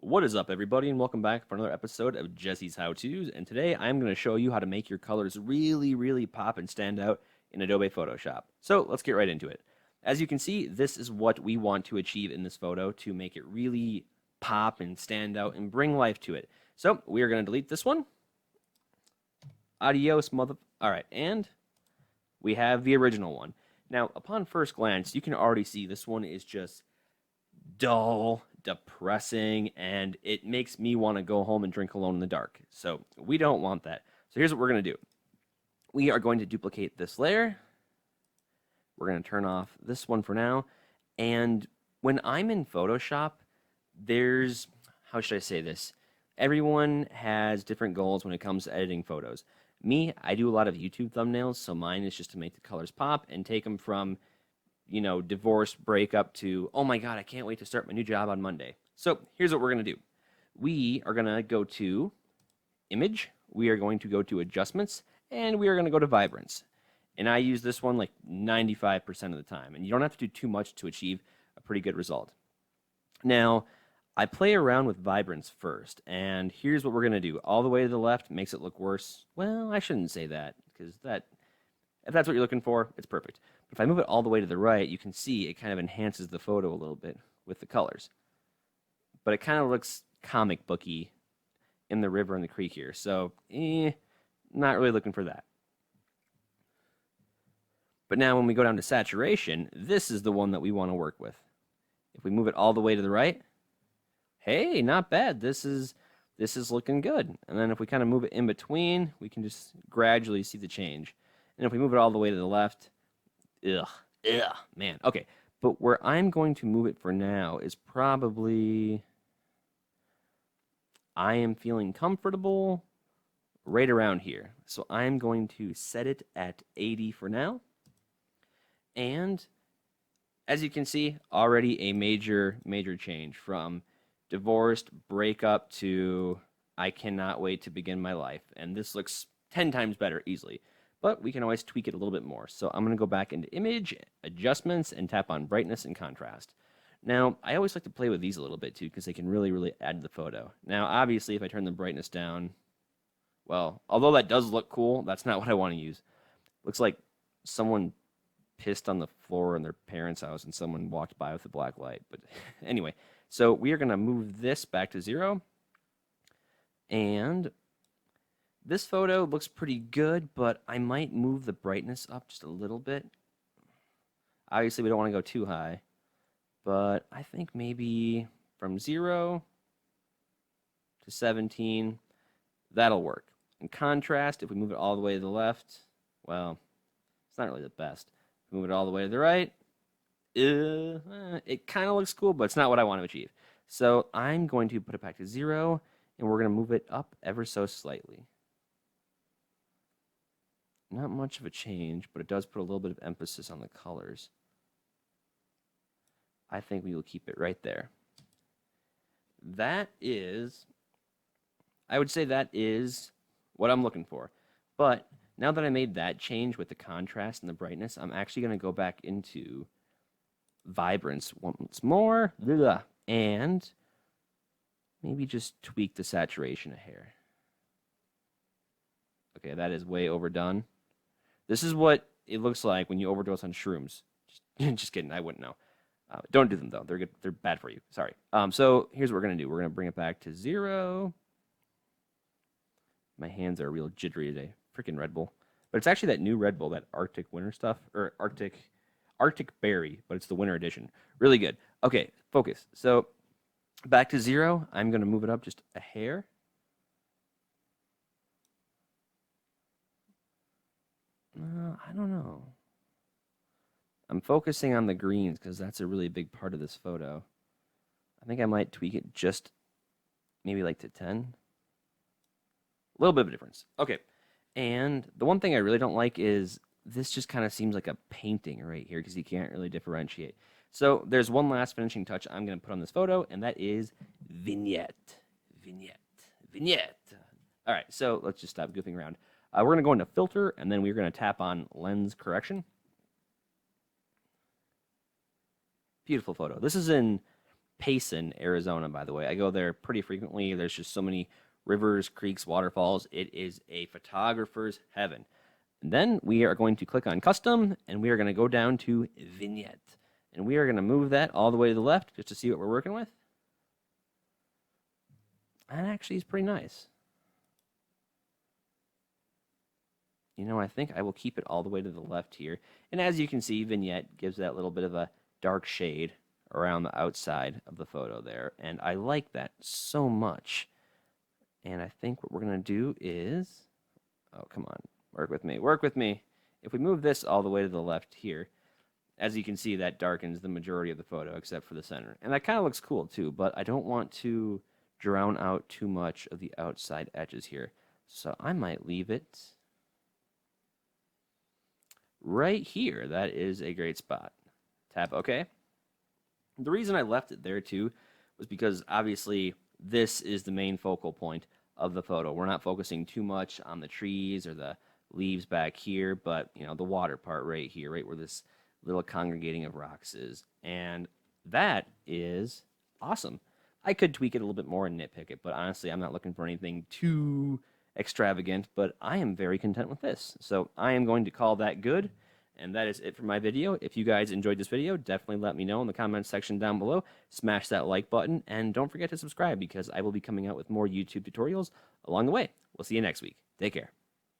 What is up, everybody, and welcome back for another episode of Jesse's How To's. And today I'm going to show you how to make your colors really pop and stand out in Adobe Photoshop. So let's get right into it. As you can see, this is what we want to achieve in this photo to make it really pop and stand out and bring life to it. So we are going to delete this one. Adios, mother. All right, and we have the original one. Now, upon first glance, you can already see this one is just dull, depressing, and it makes me want to go home and drink alone in the dark. So we don't want that. So here's what we're going to do. We are going to duplicate this layer. We're going to turn off this one for now. And when I'm in Photoshop, there's, how should I say this? Everyone has different goals when it comes to editing photos. Me, I do a lot of YouTube thumbnails, so mine is just to make the colors pop and take them from divorce, breakup to, oh my God, I can't wait to start my new job on Monday. So here's what we're going to do. We are going to go to Image, we are going to go to Adjustments, and we are going to go to Vibrance. And I use this one like 95% of the time. And you don't have to do too much to achieve a pretty good result. Now, I play around with Vibrance first, and here's what we're going to do. All the way to the left makes it look worse. Well, I shouldn't say that, because if that's what you're looking for, it's perfect. But if I move it all the way to the right, you can see it kind of enhances the photo a little bit with the colors. But it kind of looks comic booky in the river and the creek here. So, not really looking for that. But now when we go down to saturation, this is the one that we want to work with. If we move it all the way to the right, hey, not bad. This is looking good. And then if we kind of move it in between, we can just gradually see the change. And if we move it all the way to the left, man. Okay, but where I'm going to move it for now is probably, I am feeling comfortable right around here. So I'm going to set it at 80 for now. And as you can see, already a major change from divorced, breakup to I cannot wait to begin my life. And this looks 10 times better easily. But we can always tweak it a little bit more. So I'm going to go back into Image, Adjustments, and tap on Brightness and Contrast. Now, I always like to play with these a little bit too, because they can really add to the photo. Now, obviously, if I turn the brightness down, well, although that does look cool, that's not what I want to use. Looks like someone pissed on the floor in their parents' house and someone walked by with a black light. But anyway, so we are going to move this back to 0. And this photo looks pretty good, but I might move the brightness up just a little bit. Obviously, we don't want to go too high, but I think maybe from 0 to 17, that'll work. In contrast, if we move it all the way to the left, well, it's not really the best. Move it all the way to the right, it kind of looks cool, but it's not what I want to achieve. So I'm going to put it back to 0, and we're going to move it up ever so slightly. Not much of a change, but it does put a little bit of emphasis on the colors. I think we will keep it right there. That is, I would say that is what I'm looking for. But now that I made that change with the contrast and the brightness, I'm actually going to go back into Vibrance once more, and maybe just tweak the saturation a hair. Okay, that is way overdone. This is what it looks like when you overdose on shrooms. Just kidding, I wouldn't know. Don't do them though; they're good. They're bad for you. Sorry. So here's what we're gonna do. We're gonna bring it back to 0. My hands are real jittery today. Freaking Red Bull. But it's actually that new Red Bull, that Arctic Winter stuff, or Arctic Berry, but it's the winter edition. Really good. Okay, focus. So back to 0. I'm gonna move it up just a hair. I don't know. I'm focusing on the greens because that's a really big part of this photo. I think I might tweak it just maybe like to 10. A little bit of a difference. Okay. And the one thing I really don't like is this just kind of seems like a painting right here because you can't really differentiate. So there's one last finishing touch I'm going to put on this photo, and that is vignette. All right, so let's just stop goofing around. We're going to go into Filter, and then we're going to tap on Lens Correction. Beautiful photo. This is in Payson, Arizona, by the way. I go there pretty frequently. There's just so many rivers, creeks, waterfalls. It is a photographer's heaven. And then we are going to click on custom and we are going to go down to vignette. And we are going to move that all the way to the left just to see what we're working with. And actually is pretty nice. You know, I think I will keep it all the way to the left here. And as you can see, vignette gives that little bit of a dark shade around the outside of the photo there. And I like that so much. And I think what we're going to do is, oh, come on, work with me, work with me. If we move this all the way to the left here, as you can see, that darkens the majority of the photo except for the center. And that kind of looks cool too, but I don't want to drown out too much of the outside edges here. So I might leave it right here. That is a great spot. Tap OK. The reason I left it there too was because obviously this is the main focal point of the photo. We're not focusing too much on the trees or the leaves back here, but you know, the water part right here, right where this little congregating of rocks is. And that is awesome. I could tweak it a little bit more and nitpick it, but honestly, I'm not looking for anything too extravagant, but I am very content with this. So I am going to call that good. And that is it for my video. If you guys enjoyed this video, definitely let me know in the comments section down below. Smash that like button, and don't forget to subscribe because I will be coming out with more YouTube tutorials along the way. We'll see you next week. Take care.